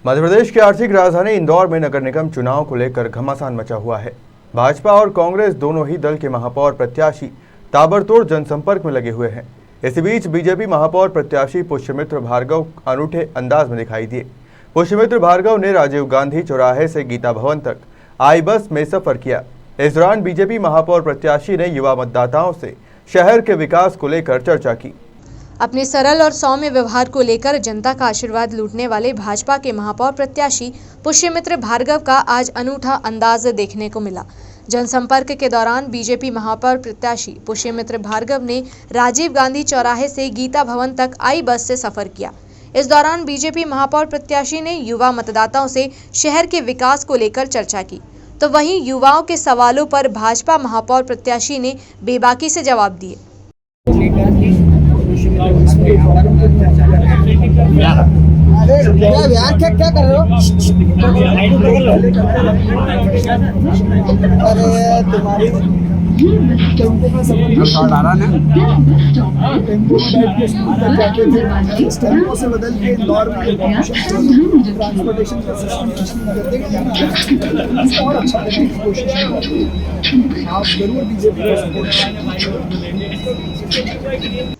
मध्य प्रदेश की आर्थिक राजधानी इंदौर में नगर निगम चुनाव को लेकर घमासान मचा हुआ है। भाजपा और कांग्रेस दोनों ही दल के महापौर प्रत्याशी ताबड़तोड़ जनसंपर्क में लगे हुए हैं। इसी बीच बीजेपी महापौर प्रत्याशी पुष्यमित्र भार्गव अनूठे अंदाज में दिखाई दिए। पुष्यमित्र भार्गव ने राजीव गांधी चौराहे से गीता भवन तक आई बस में सफर किया। इस दौरान बीजेपी महापौर प्रत्याशी ने युवा मतदाताओं से शहर के विकास को लेकर चर्चा की। अपने सरल और सौम्य व्यवहार को लेकर जनता का आशीर्वाद लूटने वाले भाजपा के महापौर प्रत्याशी पुष्यमित्र भार्गव का आज अनूठा अंदाज देखने को मिला। जनसंपर्क के दौरान बीजेपी महापौर प्रत्याशी पुष्यमित्र भार्गव ने राजीव गांधी चौराहे से गीता भवन तक आई बस से सफर किया। इस दौरान बीजेपी महापौर प्रत्याशी ने युवा मतदाताओं से शहर के विकास को लेकर चर्चा की, तो वहीं युवाओं के सवालों पर भाजपा महापौर प्रत्याशी ने बेबाकी से जवाब दिए। क्या कर रहे हो? अरे तुम्हारी टेम्पो का टेम्पो से बदल के इंदौर में ट्रांसपोर्टेशन का सिस्टम कर देंगे और अच्छा करने की कोशिश करेंगे। आप जरूर बीजेपी को सपोर्ट करें।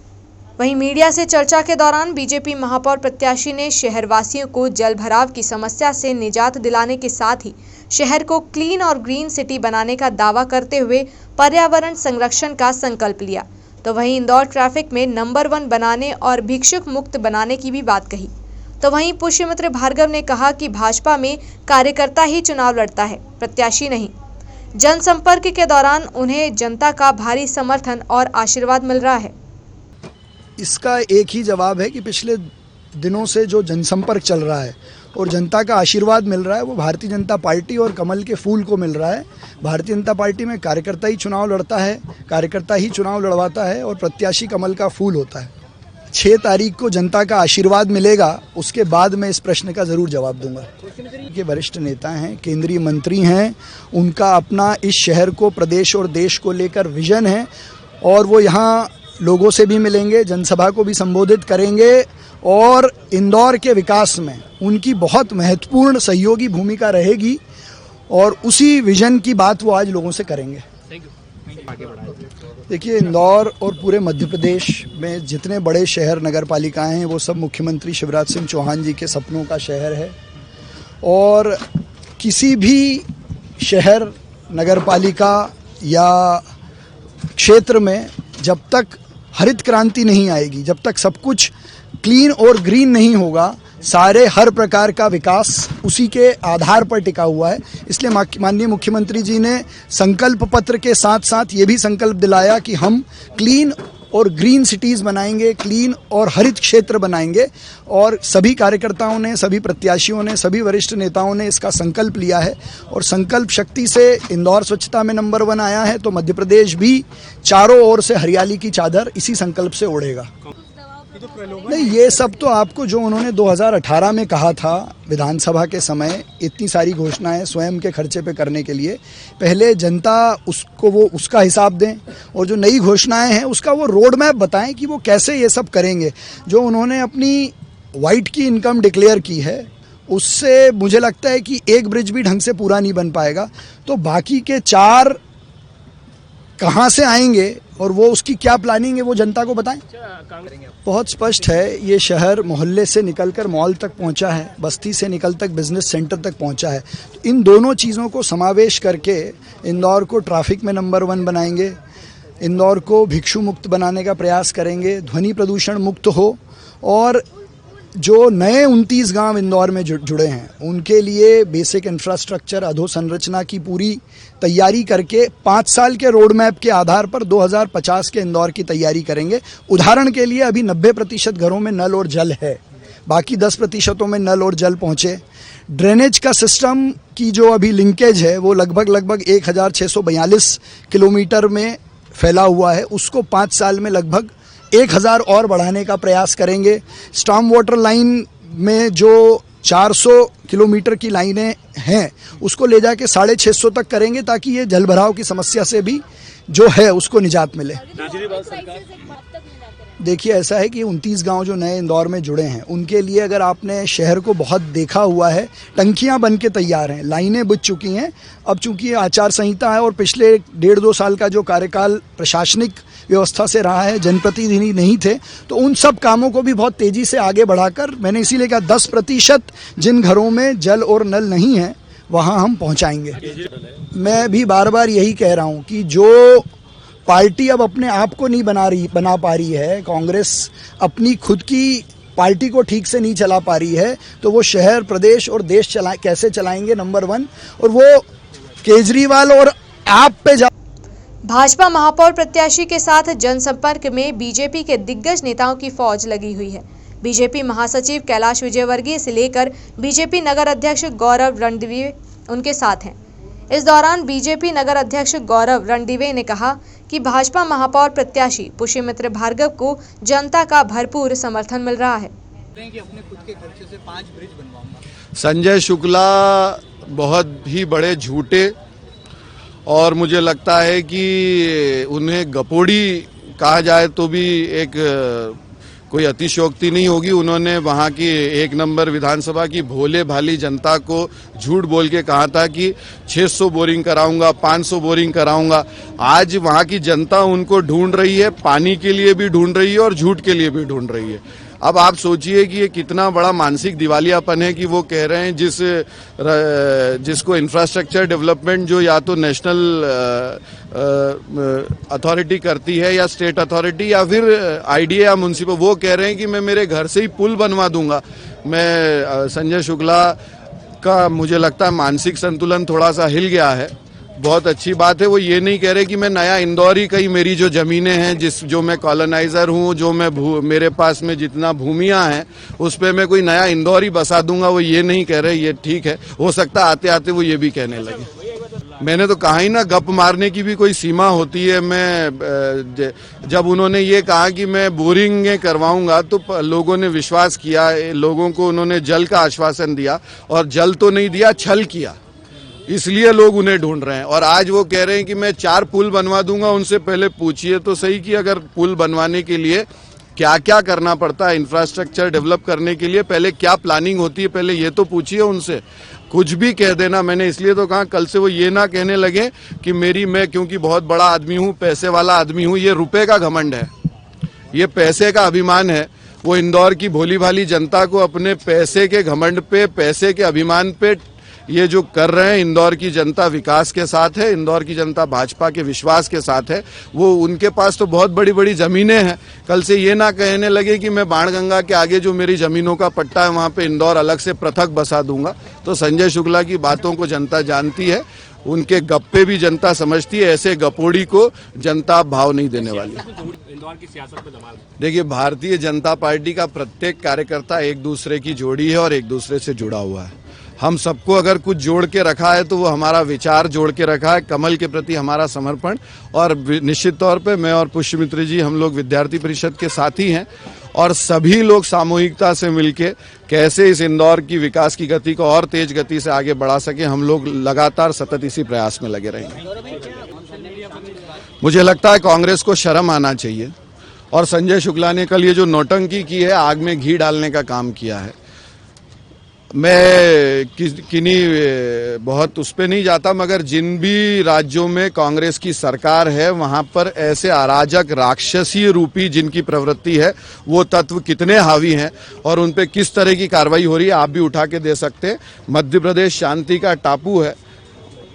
वहीं मीडिया से चर्चा के दौरान बीजेपी महापौर प्रत्याशी ने शहरवासियों को जलभराव की समस्या से निजात दिलाने के साथ ही शहर को क्लीन और ग्रीन सिटी बनाने का दावा करते हुए पर्यावरण संरक्षण का संकल्प लिया। तो वहीं इंदौर ट्रैफिक में नंबर 1 बनाने और भिक्षुक मुक्त बनाने की भी बात कही। तो वहीं पुष्यमित्र भार्गव ने कहा कि भाजपा में कार्यकर्ता ही चुनाव लड़ता है, प्रत्याशी नहीं। जनसंपर्क के दौरान उन्हें जनता का भारी समर्थन और आशीर्वाद मिल रहा है। इसका एक ही जवाब है कि पिछले दिनों से जो जनसंपर्क चल रहा है और जनता का आशीर्वाद मिल रहा है वो भारतीय जनता पार्टी और कमल के फूल को मिल रहा है। भारतीय जनता पार्टी में कार्यकर्ता ही चुनाव लड़ता है, कार्यकर्ता ही चुनाव लड़वाता है और प्रत्याशी कमल का फूल होता है। 6 तारीख को जनता का आशीर्वाद मिलेगा, उसके बाद मैं इस प्रश्न का ज़रूर जवाब दूंगा। के वरिष्ठ नेता हैं, केंद्रीय मंत्री हैं, उनका अपना इस शहर को, प्रदेश और देश को लेकर विजन है और वो यहाँ लोगों से भी मिलेंगे, जनसभा को भी संबोधित करेंगे और इंदौर के विकास में उनकी बहुत महत्वपूर्ण सहयोगी भूमिका रहेगी और उसी विजन की बात वो आज लोगों से करेंगे। देखिए, इंदौर और पूरे मध्य प्रदेश में जितने बड़े शहर नगर पालिकाएँ हैं वो सब मुख्यमंत्री शिवराज सिंह चौहान जी के सपनों का शहर है और किसी भी शहर, नगर पालिका या क्षेत्र में जब तक हरित क्रांति नहीं आएगी, जब तक सब कुछ क्लीन और ग्रीन नहीं होगा, हर प्रकार का विकास उसी के आधार पर टिका हुआ है। इसलिए माननीय मुख्यमंत्री जी ने संकल्प पत्र के साथ साथ ये भी संकल्प दिलाया कि हम क्लीन और ग्रीन सिटीज़ बनाएंगे, क्लीन और हरित क्षेत्र बनाएंगे और सभी कार्यकर्ताओं ने, सभी प्रत्याशियों ने, सभी वरिष्ठ नेताओं ने इसका संकल्प लिया है और संकल्प शक्ति से इंदौर स्वच्छता में नंबर 1 आया है तो मध्य प्रदेश भी चारों ओर से हरियाली की चादर इसी संकल्प से ओढ़ेगा। नहीं, ये सब तो आपको जो उन्होंने 2018 में कहा था विधानसभा के समय, इतनी सारी घोषणाएं स्वयं के खर्चे पे करने के लिए, पहले जनता उसको वो उसका हिसाब दें और जो नई घोषणाएं हैं उसका वो रोड मैप बताएं कि वो कैसे ये सब करेंगे। जो उन्होंने अपनी वाइट की इनकम डिक्लेयर की है उससे मुझे लगता है कि एक ब्रिज भी ढंग से पूरा नहीं बन पाएगा, तो बाकी के 4 कहाँ से आएंगे और वो उसकी क्या प्लानिंग है वो जनता को बताएं। बहुत स्पष्ट है, ये शहर मोहल्ले से निकलकर मॉल तक पहुंचा है, बस्ती से निकल तक बिजनेस सेंटर तक पहुंचा है। तो इन दोनों चीज़ों को समावेश करके इंदौर को ट्रैफिक में नंबर 1 बनाएंगे, इंदौर को भिक्षु मुक्त बनाने का प्रयास करेंगे, ध्वनि प्रदूषण मुक्त हो और जो नए 29 गांव इंदौर में जुड़े हैं उनके लिए बेसिक इंफ्रास्ट्रक्चर, अधोसंरचना की पूरी तैयारी करके 5 साल के रोड मैप के आधार पर 2050 के इंदौर की तैयारी करेंगे। उदाहरण के लिए अभी 90% घरों में नल और जल है, बाकी 10% में नल और जल पहुँचे। ड्रेनेज का सिस्टम की जो अभी लिंकेज है वो लगभग 1642 किलोमीटर में फैला हुआ है, उसको 5 साल में लगभग 1000 और बढ़ाने का प्रयास करेंगे। स्टॉर्म वाटर लाइन में जो 400 किलोमीटर की लाइनें हैं उसको ले जाके 650 तक करेंगे ताकि ये जलभराव की समस्या से भी जो है उसको निजात मिले। देखिए ऐसा है कि 29 गांव जो नए इंदौर में जुड़े हैं उनके लिए अगर आपने शहर को बहुत देखा हुआ है, टंकियां बन के तैयार हैं, लाइनें बुझ चुकी हैं। अब चूंकि आचार संहिता है और पिछले 1.5-2 साल का जो कार्यकाल प्रशासनिक व्यवस्था से रहा है, जनप्रतिनिधि नहीं थे, तो उन सब कामों को भी बहुत तेज़ी से आगे बढ़ाकर मैंने इसीलिए कहा 10% जिन घरों में जल और नल नहीं है वहाँ हम पहुँचाएंगे। मैं भी बार बार यही कह रहा हूँ कि जो पार्टी अब अपने आप को नहीं बना पा रही है, कांग्रेस अपनी खुद की पार्टी को ठीक से नहीं चला पा रही है, तो वो शहर, प्रदेश और देश कैसे चलाएंगे, नंबर 1। और वो केजरीवाल और आप पे भाजपा महापौर प्रत्याशी के साथ जनसंपर्क में बीजेपी के दिग्गज नेताओं की फौज लगी हुई है। बीजेपी महासचिव कैलाश विजयवर्गीय से लेकर बीजेपी नगर अध्यक्ष गौरव रणदिवे उनके साथ हैं। इस दौरान बीजेपी नगर अध्यक्ष गौरव रणदिवे ने कहा कि भाजपा महापौर प्रत्याशी पुष्यमित्र भार्गव को जनता का भरपूर समर्थन मिल रहा है। अपने खुद के खर्चे से 5 ब्रिज बनवाऊंगा। संजय शुक्ला बहुत ही बड़े झूठे और मुझे लगता है कि उन्हें गपोड़ी कहा जाए तो भी एक कोई अतिशयोक्ति नहीं होगी। उन्होंने वहाँ की 1 नंबर विधानसभा की भोले भाली जनता को झूठ बोल के कहा था कि 600 बोरिंग कराऊंगा, 500 बोरिंग कराऊंगा। आज वहाँ की जनता उनको ढूंढ रही है, पानी के लिए भी ढूंढ रही है और झूठ के लिए भी ढूंढ रही है। अब आप सोचिए कि ये कितना बड़ा मानसिक दिवालियापन है कि वो कह रहे हैं जिसको इंफ्रास्ट्रक्चर डेवलपमेंट जो या तो नेशनल अथॉरिटी करती है या स्टेट अथॉरिटी या फिर आईडीए या म्युनिसिपल, वो कह रहे हैं कि मैं मेरे घर से ही पुल बनवा दूंगा। मैं संजय शुक्ला का मुझे लगता है मानसिक संतुलन थोड़ा सा हिल गया है। बहुत अच्छी बात है, वो ये नहीं कह रहे कि मैं नया इंदौर ही, कहीं मेरी जो ज़मीनें हैं जो मैं कॉलोनाइज़र हूँ, जो मैं मेरे पास में जितना भूमियाँ हैं उस पर मैं कोई नया इंदौर ही बसा दूंगा, वो ये नहीं कह रहे। ये ठीक है, हो सकता है आते आते वो ये भी कहने लगे। मैंने तो कहा ही ना, गप मारने की भी कोई सीमा होती है। मैं जब उन्होंने ये कहा कि मैं बोरिंग करवाऊंगा तो लोगों ने विश्वास किया, लोगों को उन्होंने जल का आश्वासन दिया और जल तो नहीं दिया, छल किया, इसलिए लोग उन्हें ढूंढ रहे हैं। और आज वो कह रहे हैं कि मैं 4 पुल बनवा दूंगा। उनसे पहले पूछिए तो सही कि अगर पुल बनवाने के लिए क्या क्या करना पड़ता है, इंफ्रास्ट्रक्चर डेवलप करने के लिए पहले क्या प्लानिंग होती है, पहले ये तो पूछिए उनसे। कुछ भी कह देना, मैंने इसलिए तो कहा कल से वो ये ना कहने लगे कि मैं क्योंकि बहुत बड़ा आदमी हूँ, पैसे वाला आदमी हूँ। ये रुपए का घमंड है, ये पैसे का अभिमान है। वो इंदौर की भोली भाली जनता को अपने पैसे के घमंड पे, पैसे के अभिमान पे ये जो कर रहे हैं। इंदौर की जनता विकास के साथ है, इंदौर की जनता भाजपा के विश्वास के साथ है। वो उनके पास तो बहुत बड़ी बड़ी ज़मीनें हैं। कल से ये ना कहने लगे कि मैं बाणगंगा के आगे जो मेरी ज़मीनों का पट्टा है वहाँ पे इंदौर अलग से पृथक बसा दूंगा। तो संजय शुक्ला की बातों को जनता जानती है, उनके गप्पे भी जनता समझती है। ऐसे गपोड़ी को जनता भाव नहीं देने वाली। इंदौर की सियासत पे दबाव। देखिए, भारतीय जनता पार्टी का प्रत्येक कार्यकर्ता एक दूसरे की जोड़ी है और एक दूसरे से जुड़ा हुआ है। हम सबको अगर कुछ जोड़ के रखा है तो वो हमारा विचार जोड़ के रखा है, कमल के प्रति हमारा समर्पण। और निश्चित तौर पे मैं और पुष्यमित्र जी, हम लोग विद्यार्थी परिषद के साथी हैं और सभी लोग सामूहिकता से मिलके कैसे इस इंदौर की विकास की गति को और तेज गति से आगे बढ़ा सके, हम लोग लगातार सतत इसी प्रयास में लगे रहेंगे। मुझे लगता है कांग्रेस को शर्म आना चाहिए। और संजय शुक्ला ने कल ये जो नौटंकी की है, आग में घी डालने का काम किया है। मैं किन्हीं बहुत उस पे नहीं जाता, मगर जिन भी राज्यों में कांग्रेस की सरकार है वहां पर ऐसे अराजक राक्षसीय रूपी जिनकी प्रवृत्ति है वो तत्व कितने हावी हैं और उन पे किस तरह की कार्रवाई हो रही है, आप भी उठा के दे सकते हैं। मध्य प्रदेश शांति का टापू है।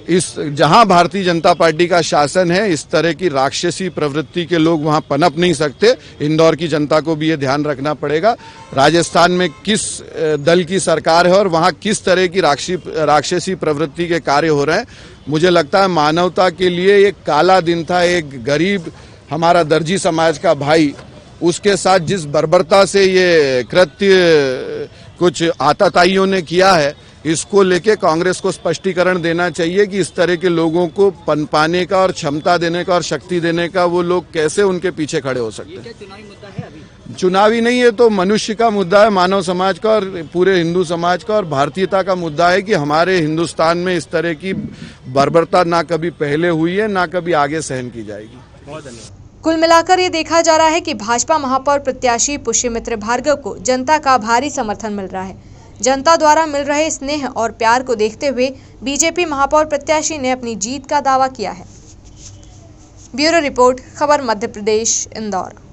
इस जहां भारतीय जनता पार्टी का शासन है, इस तरह की राक्षसी प्रवृत्ति के लोग वहां पनप नहीं सकते। इंदौर की जनता को भी ये ध्यान रखना पड़ेगा। राजस्थान में किस दल की सरकार है और वहां किस तरह की राक्षसी प्रवृत्ति के कार्य हो रहे हैं। मुझे लगता है मानवता के लिए एक काला दिन था। एक गरीब हमारा दर्जी समाज का भाई, उसके साथ जिस बर्बरता से ये कृत्य कुछ आतताइयों ने किया है, इसको लेके कांग्रेस को स्पष्टीकरण देना चाहिए कि इस तरह के लोगों को पनपाने का और क्षमता देने का और शक्ति देने का वो लोग कैसे उनके पीछे खड़े हो सकते हैं। ये क्या चुनावी मुद्दा है अभी? चुनावी नहीं है तो मनुष्य का मुद्दा है, मानव समाज का और पूरे हिंदू समाज का और भारतीयता का मुद्दा है कि हमारे हिंदुस्तान में इस तरह की बर्बरता ना कभी पहले हुई है, ना कभी आगे सहन की जाएगी। बहुत धन्यवाद। कुल मिलाकर ये देखा जा रहा है कि भाजपा महापौर प्रत्याशी पुष्यमित्र भार्गव को जनता का भारी समर्थन मिल रहा है। जनता द्वारा मिल रहे स्नेह और प्यार को देखते हुए बीजेपी महापौर प्रत्याशी ने अपनी जीत का दावा किया है। ब्यूरो रिपोर्ट, खबर मध्य प्रदेश, इंदौर।